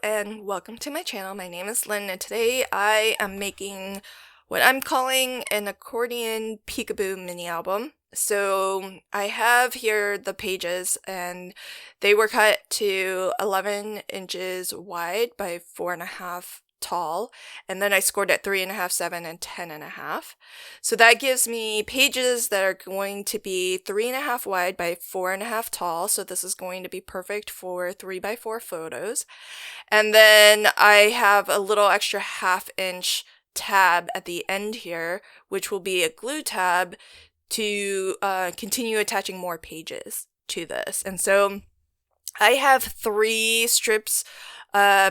and welcome to my channel. My name is Lynn and today I am making what I'm calling an accordion peekaboo mini album. So I have here the pages and they were cut to 11 inches wide by 4.5 tall, and then I scored at 3.5, 7, and 10.5. So that gives me pages that are going to be 3.5 wide by 4.5 tall. So this is going to be perfect for 3x4 photos. And then I have a little extra 1/2 inch tab at the end here, which will be a glue tab to continue attaching more pages to this. And so I have 3 strips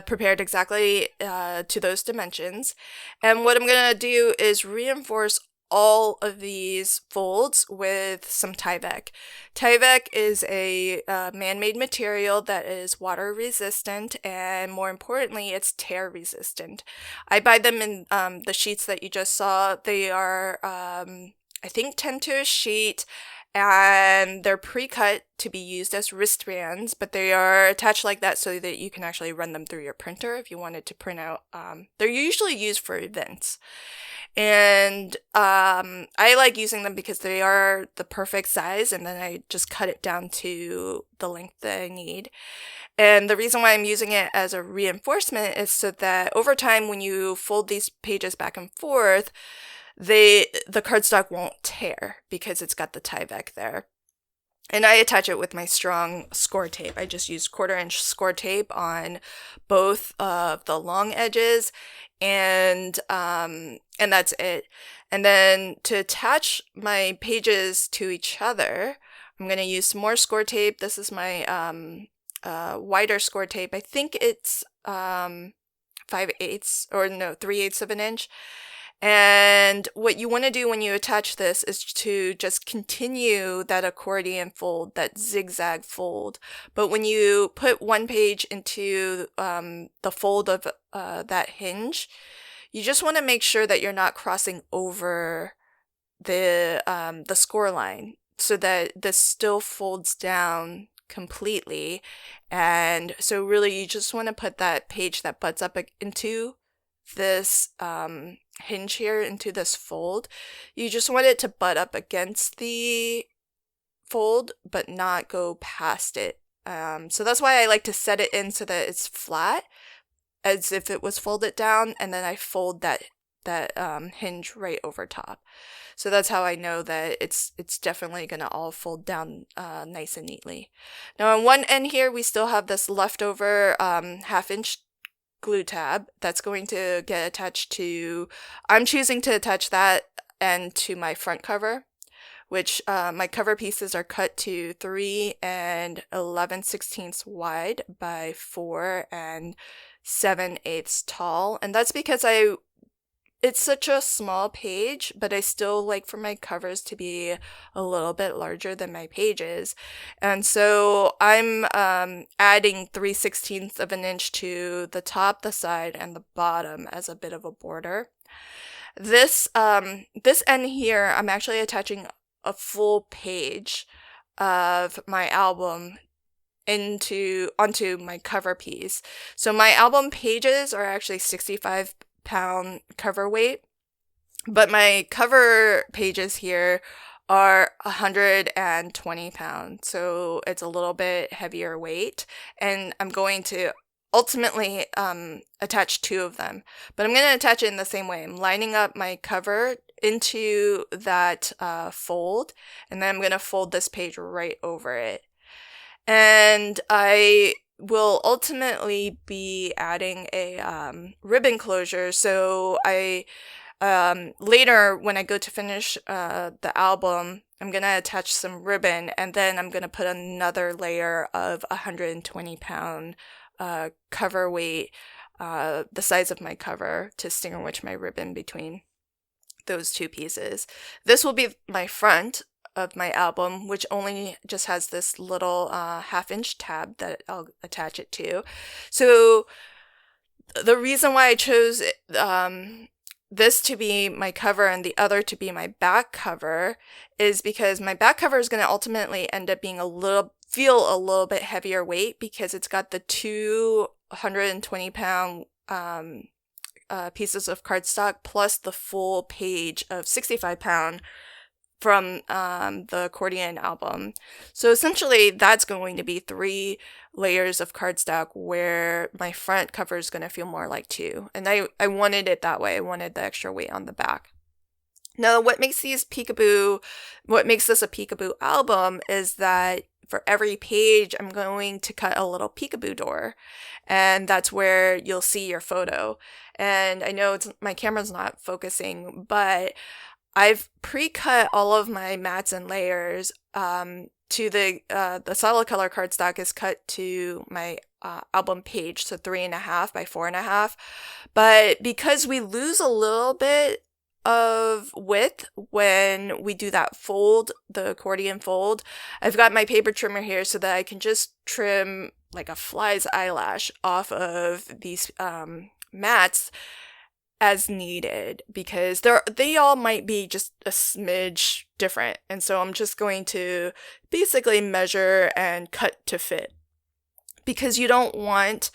prepared exactly to those dimensions. And what I'm going to do is reinforce all of these folds with some Tyvek. Tyvek is a man-made material that is water resistant, and more importantly, it's tear resistant. I buy them in the sheets that you just saw. They are, I think, 10 to a sheet, and they're pre-cut to be used as wristbands, but they are attached like that so that you can actually run them through your printer if you wanted to print out. They're usually used for events. And I like using them because they are the perfect size, and then I just cut it down to the length that I need. And the reason why I'm using it as a reinforcement is so that over time, when you fold these pages back and forth, the cardstock won't tear because it's got the Tyvek there. And I attach it with my strong score tape. I just use 1/4 inch score tape on both of the long edges, and that's it. And then to attach my pages to each other, I'm going to use some more score tape. This is my wider score tape. I think it's 5/8 or no, 3/8 of an inch. And what you want to do when you attach this is to just continue that accordion fold, that zigzag fold. But when you put one page into the fold of that hinge, you just want to make sure that you're not crossing over the score line so that this still folds down completely. And so really you just want to put that page that butts up into this hinge here, into this fold. You just want it to butt up against the fold but not go past it. So that's why I like to set it in so that it's flat as if it was folded down, and then I fold that hinge right over top. So that's how I know that it's definitely gonna all fold down nice and neatly. Now on one end here we still have this leftover 1/2 inch glue tab that's going to get attached to, I'm choosing to attach that end to my front cover, which my cover pieces are cut to 3 11/16 wide by 4 7/8 tall. And that's because it's such a small page, but I still like for my covers to be a little bit larger than my pages. And so I'm adding 3/16 of an inch to the top, the side, and the bottom as a bit of a border. This end here, I'm actually attaching a full page of my album onto my cover piece. So my album pages are actually 65-pound cover weight, but my cover pages here are 120 pounds, so it's a little bit heavier weight, and I'm going to ultimately attach 2 of them, but I'm going to attach it in the same way. I'm lining up my cover into that fold, and then I'm going to fold this page right over it. And I will ultimately be adding a ribbon closure. So I later, when I go to finish the album, I'm gonna attach some ribbon, and then I'm gonna put another layer of 120-pound cover weight, the size of my cover, to sandwich my ribbon between those 2 pieces. This will be my front of my album, which only just has this little 1/2 inch tab that I'll attach it to. So the reason why I chose this to be my cover and the other to be my back cover is because my back cover is going to ultimately end up being feel a little bit heavier weight because it's got the 2 120-pound pieces of cardstock plus the full page of 65-pound from the Accordion album. So essentially, that's going to be 3 layers of cardstock where my front cover is going to feel more like 2. And I wanted it that way. I wanted the extra weight on the back. Now, what makes this a peekaboo album is that for every page, I'm going to cut a little peekaboo door, and that's where you'll see your photo. And I know my camera's not focusing, but I've pre-cut all of my mats and layers to the solid color cardstock is cut to my album page, so 3.5 by 4.5. But because we lose a little bit of width when we do that fold, the accordion fold, I've got my paper trimmer here so that I can just trim like a fly's eyelash off of these mats as needed, because they all might be just a smidge different, and so I'm just going to basically measure and cut to fit, because you don't want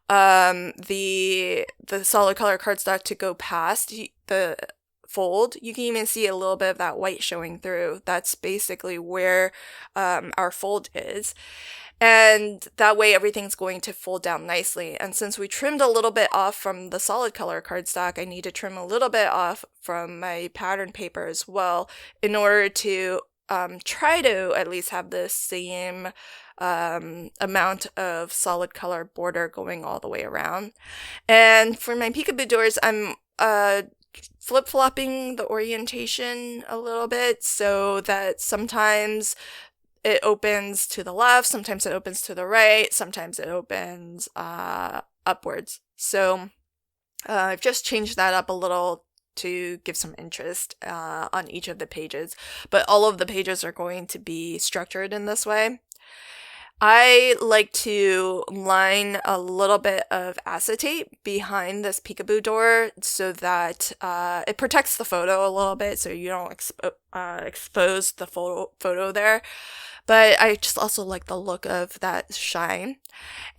the solid color cardstock to go past the fold. You can even see a little bit of that white showing through. That's basically where our fold is. And that way everything's going to fold down nicely. And since we trimmed a little bit off from the solid color cardstock, I need to trim a little bit off from my pattern paper as well in order to try to at least have the same amount of solid color border going all the way around. And for my peekaboo doors, I'm flip-flopping the orientation a little bit so that sometimes it opens to the left, sometimes it opens to the right, sometimes it opens upwards. So I've just changed that up a little to give some interest on each of the pages, but all of the pages are going to be structured in this way. I like to line a little bit of acetate behind this peekaboo door so that it protects the photo a little bit, so you don't expose the photo there. But I just also like the look of that shine.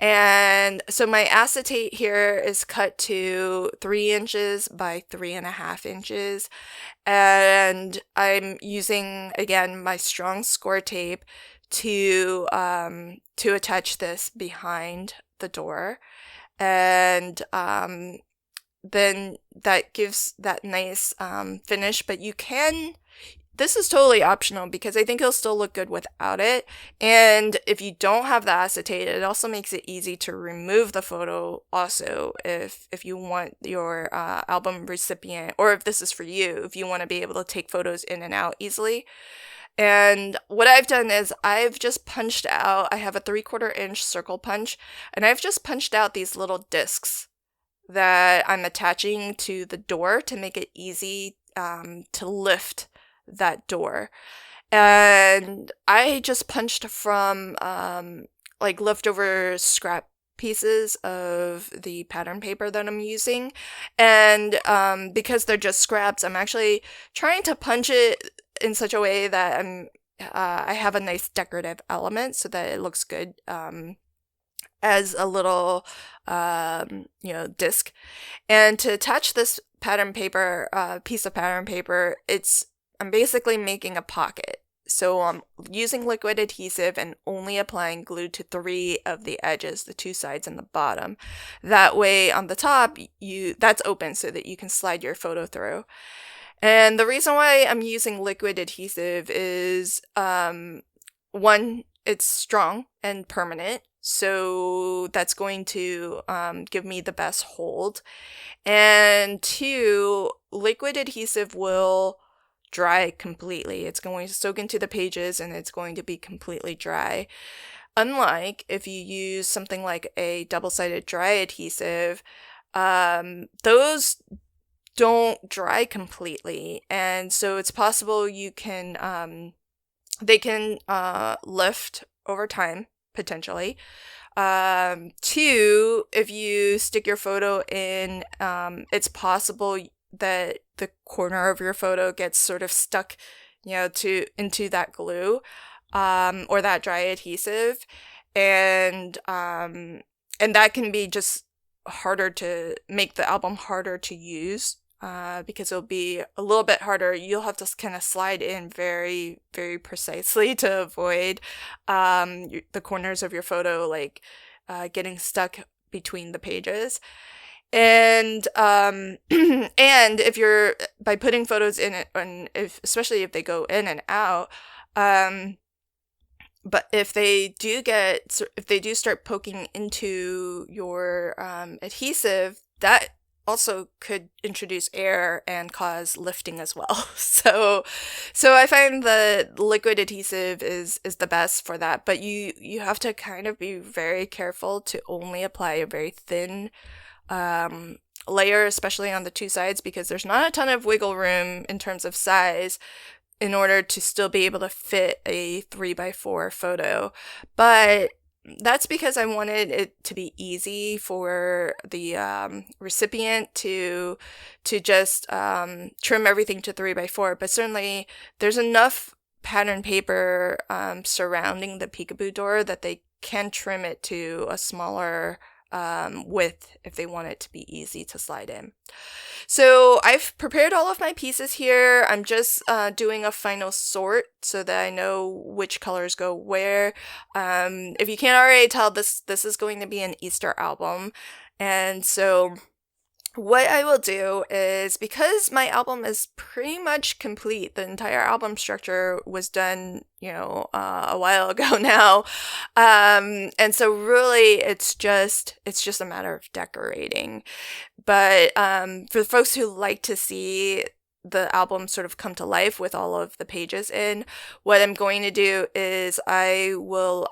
And so my acetate here is cut to 3 inches by 3.5 inches. And I'm using, again, my strong score tape to attach this behind the door. And then that gives that nice finish, but this is totally optional because I think it'll still look good without it. And if you don't have the acetate, it also makes it easy to remove the photo also if you want your album recipient, or if this is for you, if you want to be able to take photos in and out easily. And what I've done is I've just punched out, I have a 3/4 inch circle punch, and I've just punched out these little discs that I'm attaching to the door to make it easy to lift that door. And I just punched from like leftover scrap pieces of the pattern paper that I'm using, and because they're just scraps, I'm actually trying to punch it in such a way that I have a nice decorative element so that it looks good as a little disc. And to attach this pattern paper piece of pattern paper, I'm basically making a pocket. So I'm using liquid adhesive and only applying glue to 3 of the edges, the 2 sides and the bottom. That way on the top, that's open so that you can slide your photo through. And the reason why I'm using liquid adhesive is, 1, it's strong and permanent, so that's going to give me the best hold. And 2, liquid adhesive will dry completely. It's going to soak into the pages and it's going to be completely dry. Unlike if you use something like a double-sided dry adhesive, those don't dry completely, and so it's possible they can lift over time potentially. 2, if you stick your photo in, it's possible that the corner of your photo gets sort of stuck, into that glue, or that dry adhesive, and and that can be just harder to make the album harder to use. Because it'll be a little bit harder. You'll have to kind of slide in very, very precisely to avoid the corners of your photo, like getting stuck between the pages. And and if you're by putting photos in it, and especially if they go in and out, but if they do start poking into your adhesive, that also could introduce air and cause lifting as well. So I find the liquid adhesive is the best for that, but you have to kind of be very careful to only apply a very thin layer, especially on the two sides, because there's not a ton of wiggle room in terms of size in order to still be able to fit a 3x4 photo. But that's because I wanted it to be easy for the recipient to just trim everything to 3x4. But certainly there's enough pattern paper surrounding the peekaboo door that they can trim it to a smaller width if they want it to be easy to slide in. So I've prepared all of my pieces here. I'm just doing a final sort so that I know which colors go where. If you can't already tell, this is going to be an Easter album. And so what I will do is, because my album is pretty much complete, the entire album structure was done, a while ago now. And so really it's just a matter of decorating. But for the folks who like to see the album sort of come to life with all of the pages in, what I'm going to do is I will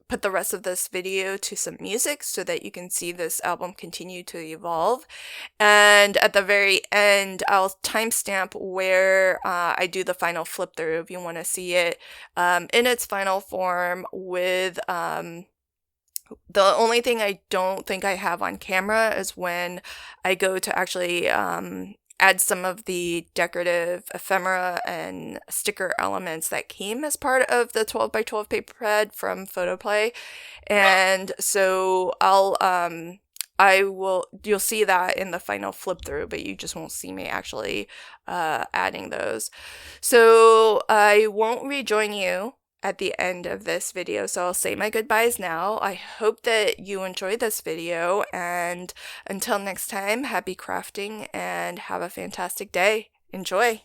put the rest of this video to some music so that you can see this album continue to evolve. And at the very end, I'll timestamp where I do the final flip through if you want to see it in its final form with the only thing I don't think I have on camera is when I go to actually add some of the decorative ephemera and sticker elements that came as part of the 12x12 paper pad from Photoplay. And so you'll see that in the final flip through, but you just won't see me actually adding those. So I won't rejoin you at the end of this video, so I'll say my goodbyes now. I hope that you enjoyed this video, and until next time, happy crafting and have a fantastic day. Enjoy!